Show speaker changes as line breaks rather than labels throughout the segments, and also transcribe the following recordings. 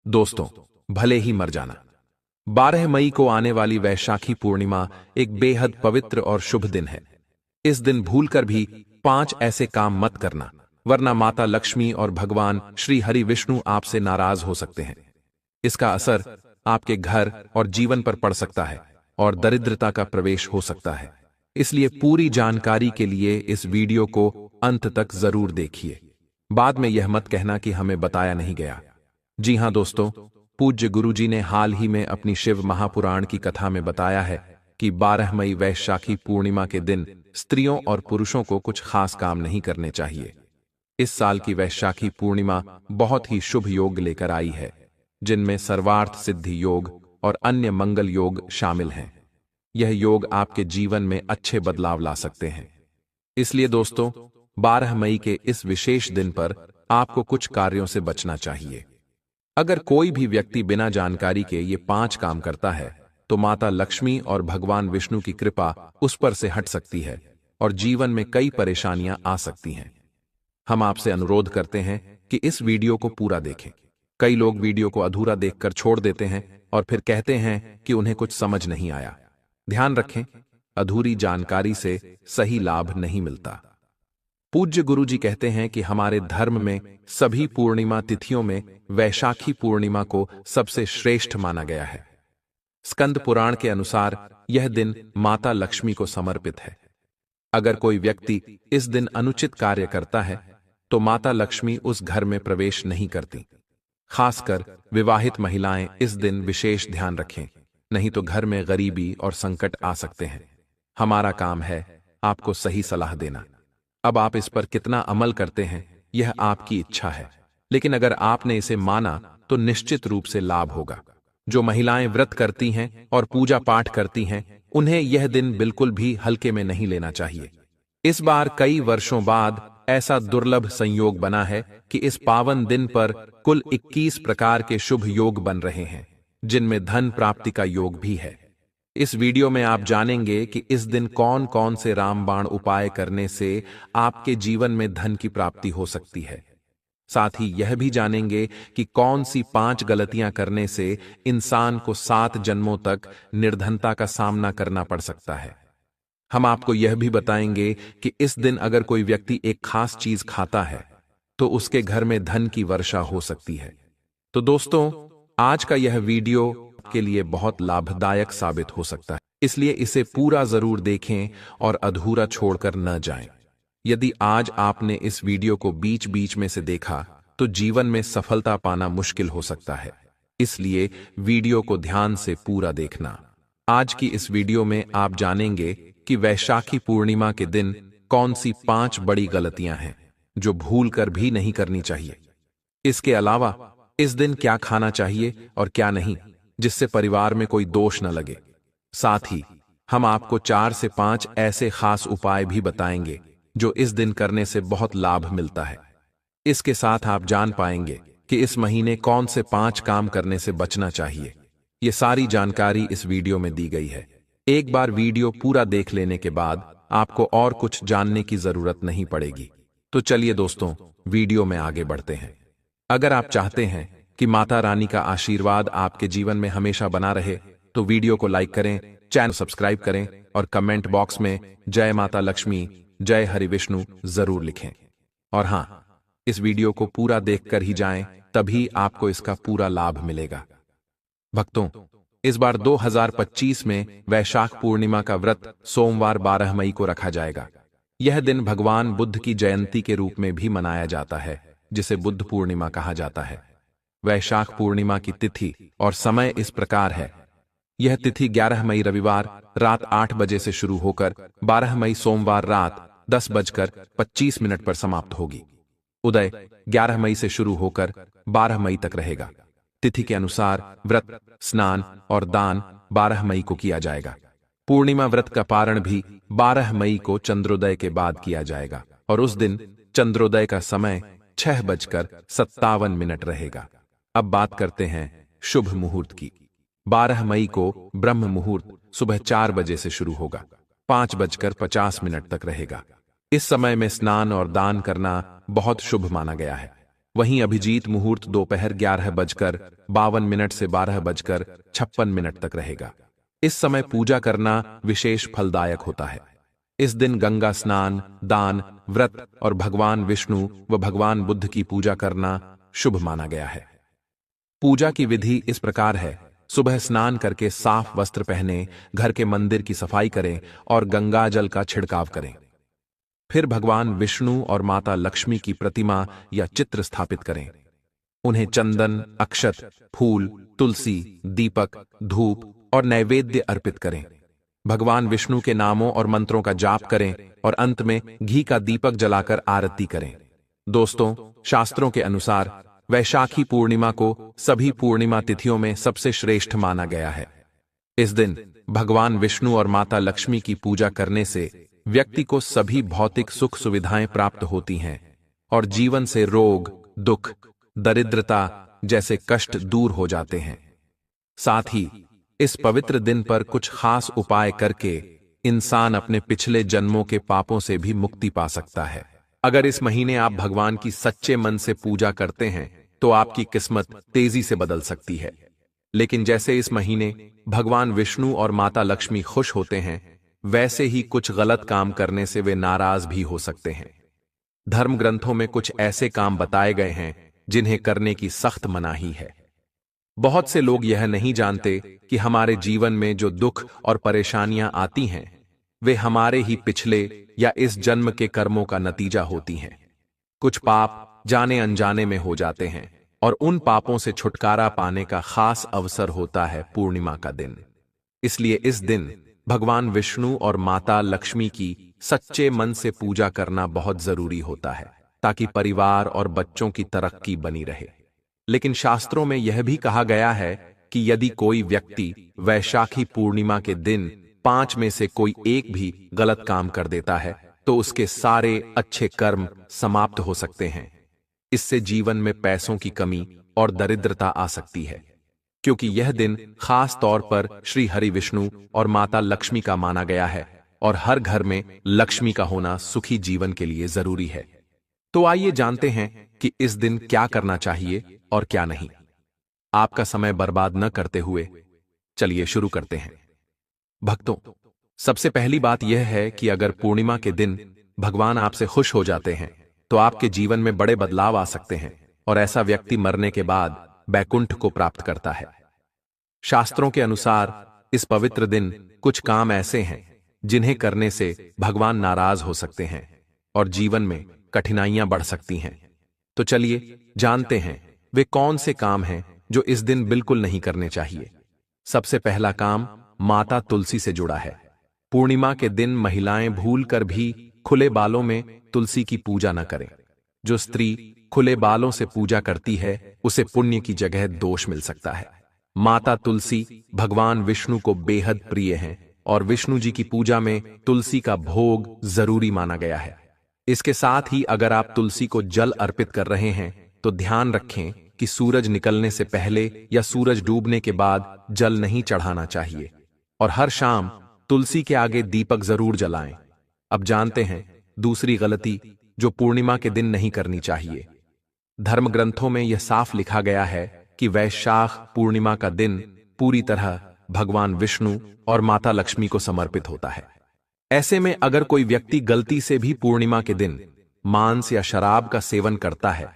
दोस्तों, भले ही मर जाना। 12 मई को आने वाली वैशाखी पूर्णिमा एक बेहद पवित्र और शुभ दिन है। इस दिन भूलकर भी 5 ऐसे काम मत करना, वरना माता लक्ष्मी और भगवान श्री हरि विष्णु आपसे नाराज हो सकते हैं। इसका असर आपके घर और जीवन पर पड़ सकता है और दरिद्रता का प्रवेश हो सकता है। इसलिए पूरी जानकारी के लिए इस वीडियो को अंत तक जरूर देखिए। बाद में यह मत कहना कि हमें बताया नहीं गया। जी हां दोस्तों, पूज्य गुरुजी ने हाल ही में अपनी शिव महापुराण की कथा में बताया है कि 12 मई वैशाखी पूर्णिमा के दिन स्त्रियों और पुरुषों को कुछ खास काम नहीं करने चाहिए। इस साल की वैशाखी पूर्णिमा बहुत ही शुभ योग लेकर आई है, जिनमें सर्वार्थ सिद्धि योग और अन्य मंगल योग शामिल हैं। यह योग आपके जीवन में अच्छे बदलाव ला सकते हैं। इसलिए दोस्तों, 12 मई के इस विशेष दिन पर आपको कुछ कार्यों से बचना चाहिए। अगर कोई भी व्यक्ति बिना जानकारी के ये 5 काम करता है, तो माता लक्ष्मी और भगवान विष्णु की कृपा उस पर से हट सकती है और जीवन में कई परेशानियां आ सकती हैं। हम आपसे अनुरोध करते हैं कि इस वीडियो को पूरा देखें। कई लोग वीडियो को अधूरा देखकर छोड़ देते हैं और फिर कहते हैं कि उन्हें कुछ समझ नहीं आया। ध्यान रखें, अधूरी जानकारी से सही लाभ नहीं मिलता। पूज्य गुरुजी कहते हैं कि हमारे धर्म में सभी पूर्णिमा तिथियों में वैशाखी पूर्णिमा को सबसे श्रेष्ठ माना गया है। स्कंद पुराण के अनुसार यह दिन माता लक्ष्मी को समर्पित है। अगर कोई व्यक्ति इस दिन अनुचित कार्य करता है, तो माता लक्ष्मी उस घर में प्रवेश नहीं करती। खासकर विवाहित महिलाएं इस दिन विशेष ध्यान रखें, नहीं तो घर में गरीबी और संकट आ सकते हैं। हमारा काम है आपको सही सलाह देना। अब आप इस पर कितना अमल करते हैं, यह आपकी इच्छा है, लेकिन अगर आपने इसे माना तो निश्चित रूप से लाभ होगा। जो महिलाएं व्रत करती हैं और पूजा पाठ करती हैं, उन्हें यह दिन बिल्कुल भी हल्के में नहीं लेना चाहिए। इस बार कई वर्षों बाद ऐसा दुर्लभ संयोग बना है कि इस पावन दिन पर कुल 21 प्रकार के शुभ योग बन रहे हैं, जिनमें धन प्राप्ति का योग भी है। इस वीडियो में आप जानेंगे कि इस दिन कौन कौन से रामबाण उपाय करने से आपके जीवन में धन की प्राप्ति हो सकती है। साथ ही यह भी जानेंगे कि कौन सी 5 गलतियां करने से इंसान को 7 जन्मों तक निर्धनता का सामना करना पड़ सकता है। हम आपको यह भी बताएंगे कि इस दिन अगर कोई व्यक्ति एक खास चीज खाता है, तो उसके घर में धन की वर्षा हो सकती है। तो दोस्तों, आज का यह वीडियो के लिए बहुत लाभदायक साबित हो सकता है, इसलिए इसे पूरा जरूर देखें और अधूरा छोड़कर न जाएं। यदि आज आपने इस वीडियो को बीच बीच में से देखा, तो जीवन में सफलता पाना मुश्किल हो सकता है। इसलिए वीडियो को ध्यान से पूरा देखना। आज की इस वीडियो में आप जानेंगे कि वैशाखी पूर्णिमा के दिन कौन सी 5 बड़ी गलतियां हैं जो भूलकर भी नहीं करनी चाहिए। इसके अलावा इस दिन क्या खाना चाहिए और क्या नहीं, जिससे परिवार में कोई दोष न लगे। साथ ही हम आपको 4 से 5 ऐसे खास उपाय भी बताएंगे जो इस दिन करने से बहुत लाभ मिलता है। इसके साथ आप जान पाएंगे कि इस महीने कौन से 5 काम करने से बचना चाहिए। ये सारी जानकारी इस वीडियो में दी गई है। एक बार वीडियो पूरा देख लेने के बाद आपको और कुछ जानने की जरूरत नहीं पड़ेगी। तो चलिए दोस्तों, वीडियो में आगे बढ़ते हैं। अगर आप चाहते हैं कि माता रानी का आशीर्वाद आपके जीवन में हमेशा बना रहे, तो वीडियो को लाइक करें, चैनल सब्सक्राइब करें और कमेंट बॉक्स में जय माता लक्ष्मी, जय हरि विष्णु जरूर लिखें। और हां, इस वीडियो को पूरा देखकर ही जाएं, तभी आपको इसका पूरा लाभ मिलेगा। भक्तों, इस बार 2025 में वैशाख पूर्णिमा का व्रत सोमवार 12 मई को रखा जाएगा। यह दिन भगवान बुद्ध की जयंती के रूप में भी मनाया जाता है, जिसे बुद्ध पूर्णिमा कहा जाता है। वैशाख पूर्णिमा की तिथि और समय इस प्रकार है। यह तिथि 11 मई रविवार रात 8 बजे से शुरू होकर 12 मई सोमवार रात 10:25 पर समाप्त होगी। उदय 11 मई से शुरू होकर 12 मई तक रहेगा। तिथि के अनुसार व्रत, स्नान और दान 12 मई को किया जाएगा। पूर्णिमा व्रत का पारण भी 12 मई को चंद्रोदय के बाद किया जाएगा और उस दिन चंद्रोदय का समय 6:57 रहेगा। अब बात करते हैं शुभ मुहूर्त की। 12 मई को ब्रह्म मुहूर्त सुबह 4 बजे से शुरू होगा, 5:50 तक रहेगा। इस समय में स्नान और दान करना बहुत शुभ माना गया है। वहीं अभिजीत मुहूर्त दोपहर 11:52 से 12:56 तक रहेगा। इस समय पूजा करना विशेष फलदायक होता है। इस दिन गंगा स्नान, दान, व्रत और भगवान विष्णु व भगवान बुद्ध की पूजा करना शुभ माना गया है। पूजा की विधि इस प्रकार है। सुबह स्नान करके साफ वस्त्र पहने, घर के मंदिर की सफाई करें और गंगा जल का छिड़काव करें। फिर भगवान विष्णु और माता लक्ष्मी की प्रतिमा या चित्र स्थापित करें। उन्हें चंदन, अक्षत, फूल, तुलसी, दीपक, धूप और नैवेद्य अर्पित करें। भगवान विष्णु के नामों और मंत्रों का जाप करें और अंत में घी का दीपक जलाकर आरती करें। दोस्तों, शास्त्रों के अनुसार वैशाखी पूर्णिमा को सभी पूर्णिमा तिथियों में सबसे श्रेष्ठ माना गया है। इस दिन भगवान विष्णु और माता लक्ष्मी की पूजा करने से व्यक्ति को सभी भौतिक सुख सुविधाएं प्राप्त होती हैं और जीवन से रोग, दुख, दरिद्रता जैसे कष्ट दूर हो जाते हैं। साथ ही इस पवित्र दिन पर कुछ खास उपाय करके इंसान अपने पिछले जन्मों के पापों से भी मुक्ति पा सकता है। अगर इस महीने आप भगवान की सच्चे मन से पूजा करते हैं तो आपकी किस्मत तेजी से बदल सकती है। लेकिन जैसे इस महीने भगवान विष्णु और माता लक्ष्मी खुश होते हैं, वैसे ही कुछ गलत काम करने से वे नाराज भी हो सकते हैं। धर्म ग्रंथों में कुछ ऐसे काम बताए गए हैं जिन्हें करने की सख्त मनाही है। बहुत से लोग यह नहीं जानते कि हमारे जीवन में जो दुख और परेशानियां आती हैं, वे हमारे ही पिछले या इस जन्म के कर्मों का नतीजा होती हैं। कुछ पाप जाने अनजाने में हो जाते हैं और उन पापों से छुटकारा पाने का खास अवसर होता है पूर्णिमा का दिन। इसलिए इस दिन भगवान विष्णु और माता लक्ष्मी की सच्चे मन से पूजा करना बहुत जरूरी होता है, ताकि परिवार और बच्चों की तरक्की बनी रहे। लेकिन शास्त्रों में यह भी कहा गया है कि यदि कोई व्यक्ति वैशाखी पूर्णिमा के दिन 5 में से कोई एक भी गलत काम कर देता है तो उसके सारे अच्छे कर्म समाप्त हो सकते हैं। इससे जीवन में पैसों की कमी और दरिद्रता आ सकती है, क्योंकि यह दिन खास तौर पर श्री हरि विष्णु और माता लक्ष्मी का माना गया है और हर घर में लक्ष्मी का होना सुखी जीवन के लिए जरूरी है। तो आइए जानते हैं कि इस दिन क्या करना चाहिए और क्या नहीं। आपका समय बर्बाद न करते हुए चलिए शुरू करते हैं। भक्तों, सबसे पहली बात यह है कि अगर पूर्णिमा के दिन भगवान आपसे खुश हो जाते हैं तो आपके जीवन में बड़े बदलाव आ सकते हैं और ऐसा व्यक्ति मरने के बाद बैकुंठ को प्राप्त करता है। शास्त्रों के अनुसार इस पवित्र दिन कुछ काम ऐसे हैं जिन्हें करने से भगवान नाराज हो सकते हैं और जीवन में कठिनाइयां बढ़ सकती हैं। तो चलिए जानते हैं वे कौन से काम हैं जो इस दिन बिल्कुल नहीं करने चाहिए। सबसे पहला काम माता तुलसी से जुड़ा है। पूर्णिमा के दिन महिलाएं भूलकर भी खुले बालों में तुलसी की पूजा न करें। जो स्त्री खुले बालों से पूजा करती है उसे पुण्य की जगह दोष मिल सकता है। माता तुलसी भगवान विष्णु को बेहद प्रिय हैं और विष्णु जी की पूजा में तुलसी का भोग जरूरी माना गया है। इसके साथ ही अगर आप तुलसी को जल अर्पित कर रहे हैं तो ध्यान रखें कि सूरज निकलने से पहले या सूरज डूबने के बाद जल नहीं चढ़ाना चाहिए और हर शाम तुलसी के आगे दीपक जरूर जलाएं। अब जानते हैं दूसरी गलती जो पूर्णिमा के दिन नहीं करनी चाहिए। धर्म ग्रंथों में यह साफ लिखा गया है कि वैशाख पूर्णिमा का दिन पूरी तरह भगवान विष्णु और माता लक्ष्मी को समर्पित होता है। ऐसे में अगर कोई व्यक्ति गलती से भी पूर्णिमा के दिन मांस या शराब का सेवन करता है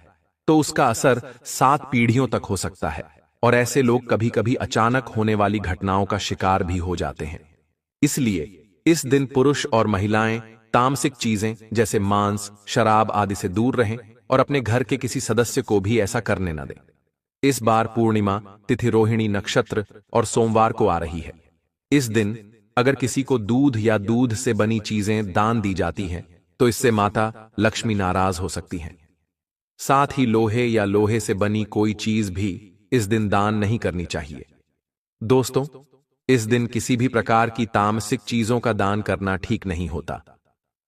तो उसका असर 7 पीढ़ियों तक हो सकता है और ऐसे लोग कभी कभी अचानक होने वाली घटनाओं का शिकार भी हो जाते हैं। इसलिए इस दिन पुरुष और महिलाएं तामसिक चीजें जैसे मांस, शराब आदि से दूर रहें और अपने घर के किसी सदस्य को भी ऐसा करने न दें। इस बार पूर्णिमा तिथि रोहिणी नक्षत्र और सोमवार को आ रही है। इस दिन अगर किसी को दूध या दूध से बनी चीजें दान दी जाती हैं तो इससे माता लक्ष्मी नाराज हो सकती हैं। साथ ही लोहे या लोहे से बनी कोई चीज भी इस दिन दान नहीं करनी चाहिए। दोस्तों, इस दिन किसी भी प्रकार की तामसिक चीजों का दान करना ठीक नहीं होता।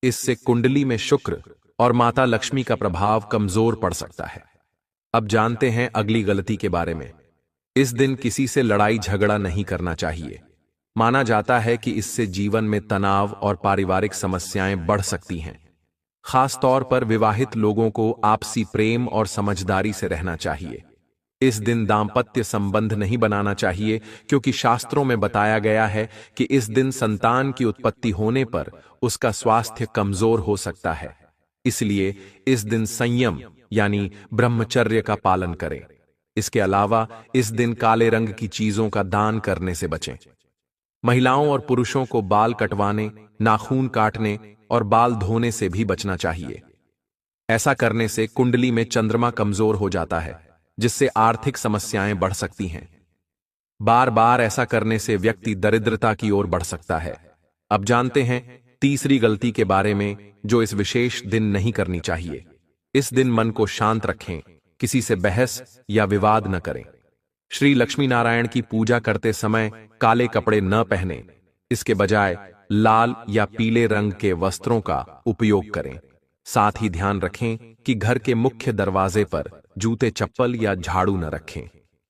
इससे कुंडली में शुक्र और माता लक्ष्मी का प्रभाव कमजोर पड़ सकता है। अब जानते हैं अगली गलती के बारे में। इस दिन किसी से लड़ाई झगड़ा नहीं करना चाहिए। माना जाता है कि इससे जीवन में तनाव और पारिवारिक समस्याएं बढ़ सकती हैं। खास तौर पर विवाहित लोगों को आपसी प्रेम और समझदारी से रहना चाहिए। इस दिन दाम्पत्य संबंध नहीं बनाना चाहिए, क्योंकि शास्त्रों में बताया गया है कि इस दिन संतान की उत्पत्ति होने पर उसका स्वास्थ्य कमजोर हो सकता है। इसलिए इस दिन संयम यानी ब्रह्मचर्य का पालन करें। इसके अलावा इस दिन काले रंग की चीजों का दान करने से बचें। महिलाओं और पुरुषों को बाल कटवाने, नाखून काटने और बाल धोने से भी बचना चाहिए। ऐसा करने से कुंडली में चंद्रमा कमजोर हो जाता है, जिससे आर्थिक समस्याएं बढ़ सकती हैं। बार बार ऐसा करने से व्यक्ति दरिद्रता की ओर बढ़ सकता है। अब जानते हैं तीसरी गलती के बारे में, जो इस विशेष दिन नहीं करनी चाहिए। इस दिन मन को शांत रखें, किसी से बहस या विवाद न करें। श्री लक्ष्मी नारायण की पूजा करते समय काले कपड़े न पहने, इसके बजाय लाल या पीले रंग के वस्त्रों का उपयोग करें। साथ ही ध्यान रखें कि घर के मुख्य दरवाजे पर जूते, चप्पल या झाड़ू न रखें।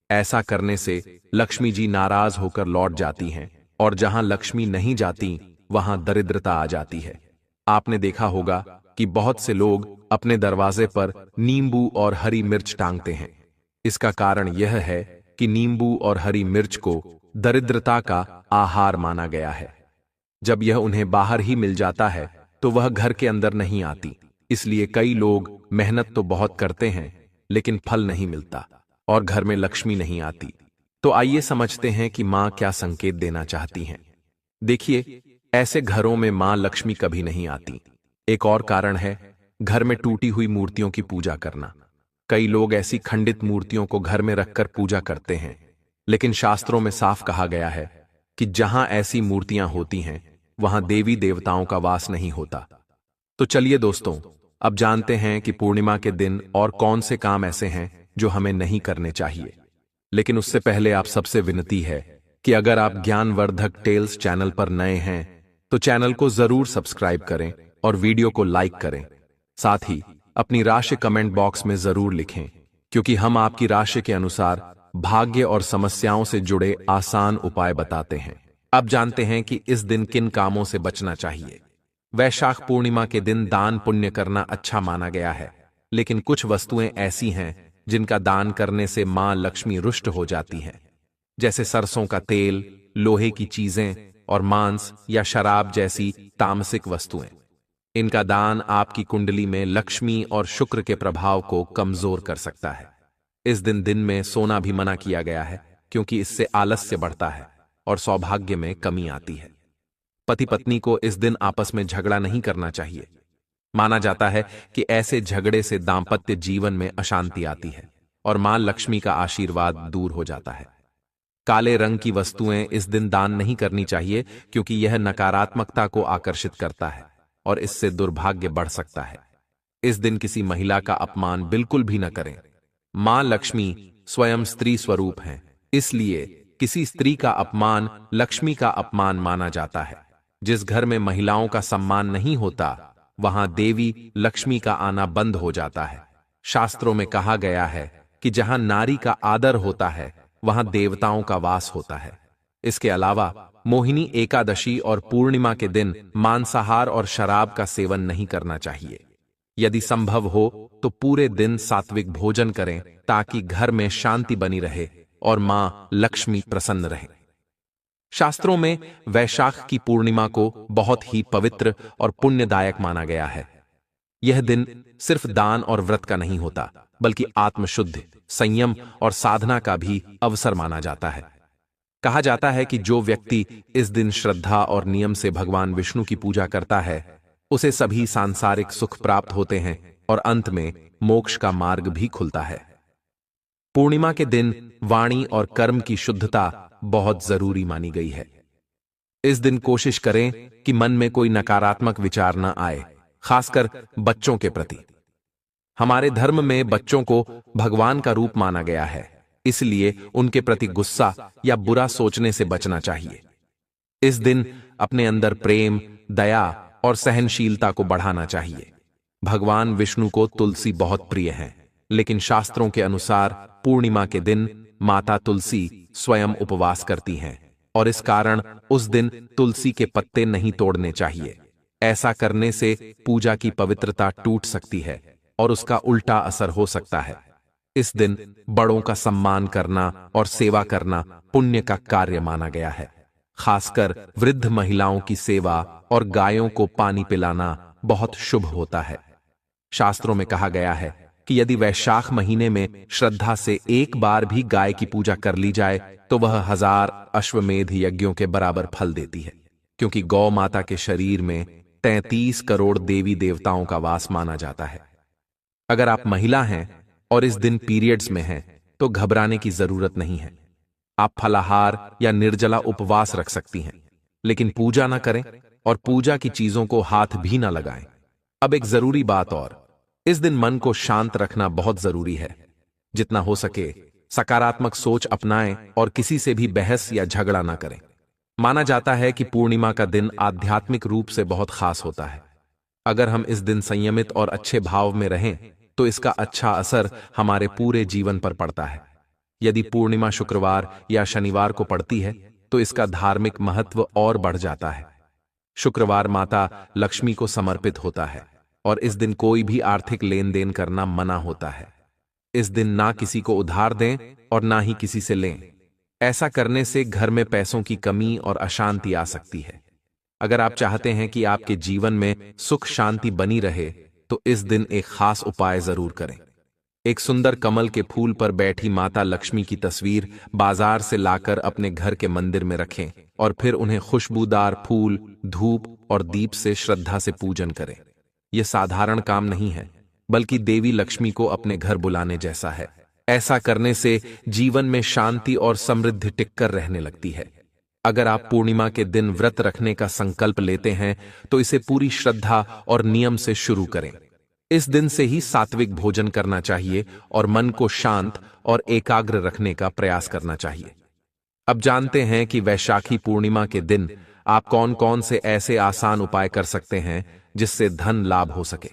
ऐसा करने से लक्ष्मी जी नाराज होकर लौट जाती हैं, और जहां लक्ष्मी नहीं जाती वहां दरिद्रता आ जाती है। आपने देखा होगा कि बहुत से लोग अपने दरवाजे पर नींबू और हरी मिर्च टांगते हैं। इसका कारण यह है कि नींबू और हरी मिर्च को दरिद्रता का आहार माना गया है। जब यह उन्हें बाहर ही मिल जाता है तो वह घर के अंदर नहीं आती। इसलिए कई लोग मेहनत तो बहुत करते हैं, लेकिन फल नहीं मिलता और घर में लक्ष्मी नहीं आती। तो आइए समझते हैं कि मां क्या संकेत देना चाहती हैं। देखिए, ऐसे घरों में मां लक्ष्मी कभी नहीं आती। एक और कारण है घर में टूटी हुई मूर्तियों की पूजा करना। कई लोग ऐसी खंडित मूर्तियों को घर में रखकर पूजा करते हैं, लेकिन शास्त्रों में साफ कहा गया है कि जहां ऐसी मूर्तियां होती हैं वहां देवी देवताओं का वास नहीं होता। तो चलिए दोस्तों, अब जानते हैं कि पूर्णिमा के दिन और कौन से काम ऐसे हैं जो हमें नहीं करने चाहिए। लेकिन उससे पहले आप सबसे विनती है कि अगर आप ज्ञानवर्धक टेल्स चैनल पर नए हैं तो चैनल को जरूर सब्सक्राइब करें और वीडियो को लाइक करें। साथ ही अपनी राशि कमेंट बॉक्स में जरूर लिखें, क्योंकि हम आपकी राशि के अनुसार भाग्य और समस्याओं से जुड़े आसान उपाय बताते हैं। अब जानते हैं कि इस दिन किन कामों से बचना चाहिए। वैशाख पूर्णिमा के दिन दान पुण्य करना अच्छा माना गया है, लेकिन कुछ वस्तुएं ऐसी हैं जिनका दान करने से मां लक्ष्मी रुष्ट हो जाती हैं, जैसे सरसों का तेल, लोहे की चीजें और मांस या शराब जैसी तामसिक वस्तुएं। इनका दान आपकी कुंडली में लक्ष्मी और शुक्र के प्रभाव को कमजोर कर सकता है। इस दिन में सोना भी मना किया गया है, क्योंकि इससे आलस्य बढ़ता है और सौभाग्य में कमी आती है। पति पत्नी को इस दिन आपस में झगड़ा नहीं करना चाहिए। माना जाता है कि ऐसे झगड़े से दांपत्य जीवन में अशांति आती है और मां लक्ष्मी का आशीर्वाद दूर हो जाता है। काले रंग की वस्तुएं इस दिन दान नहीं करनी चाहिए, क्योंकि यह नकारात्मकता को आकर्षित करता है और इससे दुर्भाग्य बढ़ सकता है। इस दिन किसी महिला का अपमान बिल्कुल भी न करें। मां लक्ष्मी स्वयं स्त्री स्वरूप हैं, इसलिए किसी स्त्री का अपमान लक्ष्मी का अपमान माना जाता है। जिस घर में महिलाओं का सम्मान नहीं होता वहां देवी लक्ष्मी का आना बंद हो जाता है। शास्त्रों में कहा गया है कि जहां नारी का आदर होता है वहां देवताओं का वास होता है। इसके अलावा मोहिनी एकादशी और पूर्णिमा के दिन मांसाहार और शराब का सेवन नहीं करना चाहिए। यदि संभव हो तो पूरे दिन सात्विक भोजन करें, ताकि घर में शांति बनी रहे और मां लक्ष्मी प्रसन्न रहे। शास्त्रों में वैशाख की पूर्णिमा को बहुत ही पवित्र और पुण्यदायक माना गया है। यह दिन सिर्फ दान और व्रत का नहीं होता, बल्कि आत्मशुद्धि, संयम और साधना का भी अवसर माना जाता है। कहा जाता है कि जो व्यक्ति इस दिन श्रद्धा और नियम से भगवान विष्णु की पूजा करता है, उसे सभी सांसारिक सुख प्राप्त होते हैं और अंत में मोक्ष का मार्ग भी खुलता है। पूर्णिमा के दिन वाणी और कर्म की शुद्धता बहुत जरूरी मानी गई है। इस दिन कोशिश करें कि मन में कोई नकारात्मक विचार न आए, खासकर बच्चों के प्रति। हमारे धर्म में बच्चों को भगवान का रूप माना गया है, इसलिए उनके प्रति गुस्सा या बुरा सोचने से बचना चाहिए। इस दिन अपने अंदर प्रेम, दया और सहनशीलता को बढ़ाना चाहिए। भगवान विष्णु को तुलसी बहुत प्रिय है, लेकिन शास्त्रों के अनुसार पूर्णिमा के दिन माता तुलसी स्वयं उपवास करती हैं और इस कारण उस दिन तुलसी के पत्ते नहीं तोड़ने चाहिए। ऐसा करने से पूजा की पवित्रता टूट सकती है और उसका उल्टा असर हो सकता है। इस दिन बड़ों का सम्मान करना और सेवा करना पुण्य का कार्य माना गया है। खासकर वृद्ध महिलाओं की सेवा और गायों को पानी पिलाना बहुत शुभ होता है। शास्त्रों में कहा गया है कि यदि वैशाख महीने में श्रद्धा से एक बार भी गाय की पूजा कर ली जाए तो वह 1000 अश्वमेध यज्ञों के बराबर फल देती है, क्योंकि गौ माता के शरीर में 33 करोड़ देवी देवताओं का वास माना जाता है। अगर आप महिला हैं और इस दिन पीरियड्स में हैं तो घबराने की जरूरत नहीं है। आप फलाहार या निर्जला उपवास रख सकती हैं, लेकिन पूजा ना करें और पूजा की चीजों को हाथ भी ना लगाएं। अब एक जरूरी बात और, इस दिन मन को शांत रखना बहुत जरूरी है। जितना हो सके सकारात्मक सोच अपनाएं और किसी से भी बहस या झगड़ा ना करें। माना जाता है कि पूर्णिमा का दिन आध्यात्मिक रूप से बहुत खास होता है। अगर हम इस दिन संयमित और अच्छे भाव में रहें तो इसका अच्छा असर हमारे पूरे जीवन पर पड़ता है। यदि पूर्णिमा शुक्रवार या शनिवार को पड़ती है तो इसका धार्मिक महत्व और बढ़ जाता है। शुक्रवार माता लक्ष्मी को समर्पित होता है और इस दिन कोई भी आर्थिक लेन देन करना मना होता है। इस दिन ना किसी को उधार दें और ना ही किसी से लें। ऐसा करने से घर में पैसों की कमी और अशांति आ सकती है। अगर आप चाहते हैं कि आपके जीवन में सुख शांति बनी रहे तो इस दिन एक खास उपाय जरूर करें। एक सुंदर कमल के फूल पर बैठी माता लक्ष्मी की तस्वीर बाजार से लाकर अपने घर के मंदिर में रखें और फिर उन्हें खुशबूदार फूल, धूप और दीप से श्रद्धा से पूजन करें। यह साधारण काम नहीं है, बल्कि देवी लक्ष्मी को अपने घर बुलाने जैसा है। ऐसा करने से जीवन में शांति और समृद्धि टिककर रहने लगती है। अगर आप पूर्णिमा के दिन व्रत रखने का संकल्प लेते हैं तो इसे पूरी श्रद्धा और नियम से शुरू करें। इस दिन से ही सात्विक भोजन करना चाहिए और मन को शांत और एकाग्र रखने का प्रयास करना चाहिए। अब जानते हैं कि वैशाखी पूर्णिमा के दिन आप कौन कौन से ऐसे आसान उपाय कर सकते हैं जिससे धन लाभ हो सके।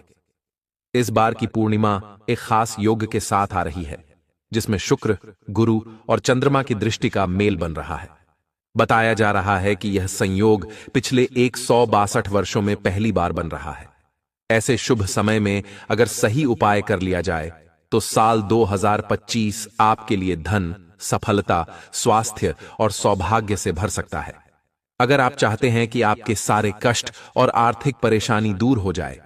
इस बार की पूर्णिमा एक खास योग के साथ आ रही है, जिसमें शुक्र, गुरु और चंद्रमा की दृष्टि का मेल बन रहा है। बताया जा रहा है कि यह संयोग पिछले 162 वर्षों में पहली बार बन रहा है। ऐसे शुभ समय में अगर सही उपाय कर लिया जाए तो साल 2025 आपके लिए धन, सफलता, स्वास्थ्य और सौभाग्य से भर सकता है। अगर आप चाहते हैं कि आपके सारे कष्ट और आर्थिक परेशानी दूर हो जाए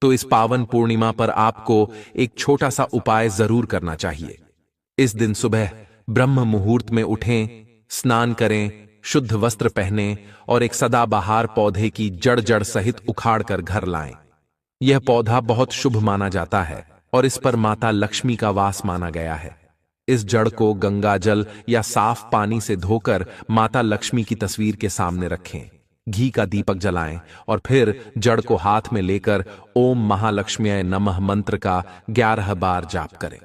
तो इस पावन पूर्णिमा पर आपको एक छोटा सा उपाय जरूर करना चाहिए। इस दिन सुबह ब्रह्म मुहूर्त में उठें, स्नान करें, शुद्ध वस्त्र पहनें और एक सदाबहार पौधे की जड़ सहित उखाड़कर घर लाएं। यह पौधा बहुत शुभ माना जाता है और इस पर माता लक्ष्मी का वास माना गया है। इस जड़ को गंगा जल या साफ पानी से धोकर माता लक्ष्मी की तस्वीर के सामने रखें। घी का दीपक जलाएं और फिर जड़ को हाथ में लेकर ओम महालक्ष्म्याय नमः मंत्र का 11 बार जाप करें।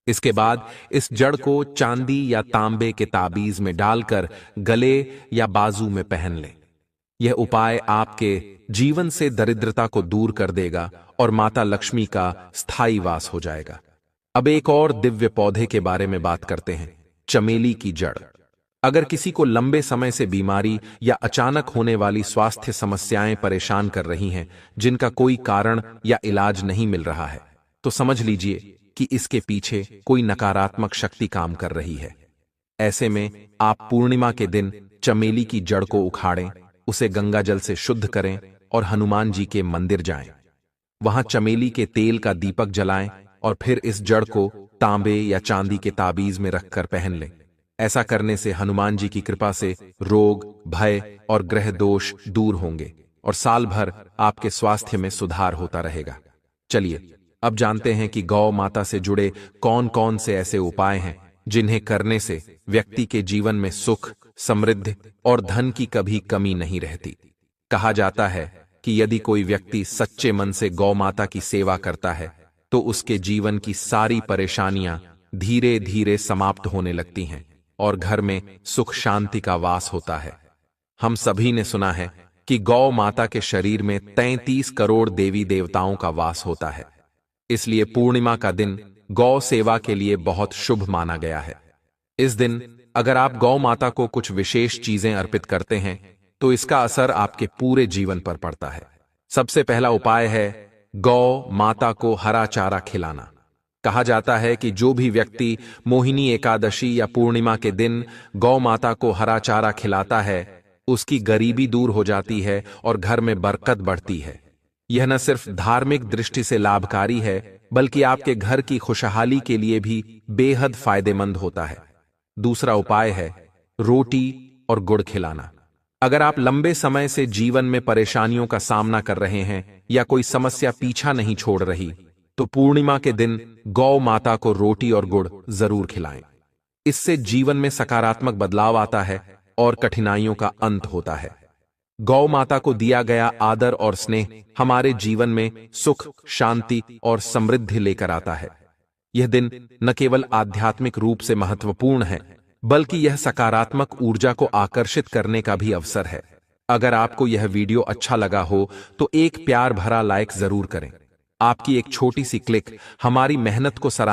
इसके बाद इस जड़ को चांदी या तांबे के ताबीज में डालकर गले या बाजू में पहन लें। यह उपाय आपके जीवन से दरिद्रता को दूर कर देगा और माता लक्ष्मी का स्थायी वास हो जाएगा। अब एक और दिव्य पौधे के बारे में बात करते हैं, चमेली की जड़। अगर किसी को लंबे समय से बीमारी या अचानक होने वाली स्वास्थ्य समस्याएं परेशान कर रही हैं, जिनका कोई कारण या इलाज नहीं मिल रहा है, तो समझ लीजिए कि इसके पीछे कोई नकारात्मक शक्ति काम कर रही है। ऐसे में आप पूर्णिमा के दिन चमेली की जड़ को उखाड़ें, उसे गंगा जल से शुद्ध करें और हनुमान जी के मंदिर जाएं। वहां चमेली के तेल का दीपक जलाएं और फिर इस जड़ को तांबे या चांदी के ताबीज में रखकर पहन लें। ऐसा करने से हनुमान जी की कृपा से रोग, भय और ग्रह दोष दूर होंगे और साल भर आपके स्वास्थ्य में सुधार होता रहेगा। चलिए अब जानते हैं कि गौ माता से जुड़े कौन कौन से ऐसे उपाय हैं जिन्हें करने से व्यक्ति के जीवन में सुख, समृद्धि और धन की कभी कमी नहीं रहती। कहा जाता है कि यदि कोई व्यक्ति सच्चे मन से गौ माता की सेवा करता है तो उसके जीवन की सारी परेशानियां धीरे धीरे समाप्त होने लगती हैं और घर में सुख शांति का वास होता है। हम सभी ने सुना है कि गौ माता के शरीर में 33 करोड़ देवी देवताओं का वास होता है। इसलिए पूर्णिमा का दिन गौ सेवा के लिए बहुत शुभ माना गया है। इस दिन अगर आप गौ माता को कुछ विशेष चीजें अर्पित करते हैं तो इसका असर आपके पूरे जीवन पर पड़ता है। सबसे पहला उपाय है गौ माता को हरा चारा खिलाना। कहा जाता है कि जो भी व्यक्ति मोहिनी एकादशी या पूर्णिमा के दिन गौ माता को हरा चारा खिलाता है, उसकी गरीबी दूर हो जाती है और घर में बरकत बढ़ती है। यह न सिर्फ धार्मिक दृष्टि से लाभकारी है, बल्कि आपके घर की खुशहाली के लिए भी बेहद फायदेमंद होता है। दूसरा उपाय है रोटी और गुड़ खिलाना। अगर आप लंबे समय से जीवन में परेशानियों का सामना कर रहे हैं या कोई समस्या पीछा नहीं छोड़ रही, तो पूर्णिमा के दिन गौ माता को रोटी और गुड़ जरूर खिलाएं। इससे जीवन में सकारात्मक बदलाव आता है और कठिनाइयों का अंत होता है। गौ माता को दिया गया आदर और स्नेह हमारे जीवन में सुख, शांति और समृद्धि लेकर आता है। यह दिन न केवल आध्यात्मिक रूप से महत्वपूर्ण है, बल्कि यह सकारात्मक ऊर्जा को आकर्षित करने का भी अवसर है। अगर आपको यह वीडियो अच्छा लगा हो तो एक प्यार भरा लाइक जरूर करें। आपकी एक छोटी सी क्लिक हमारी मेहनत को सराहना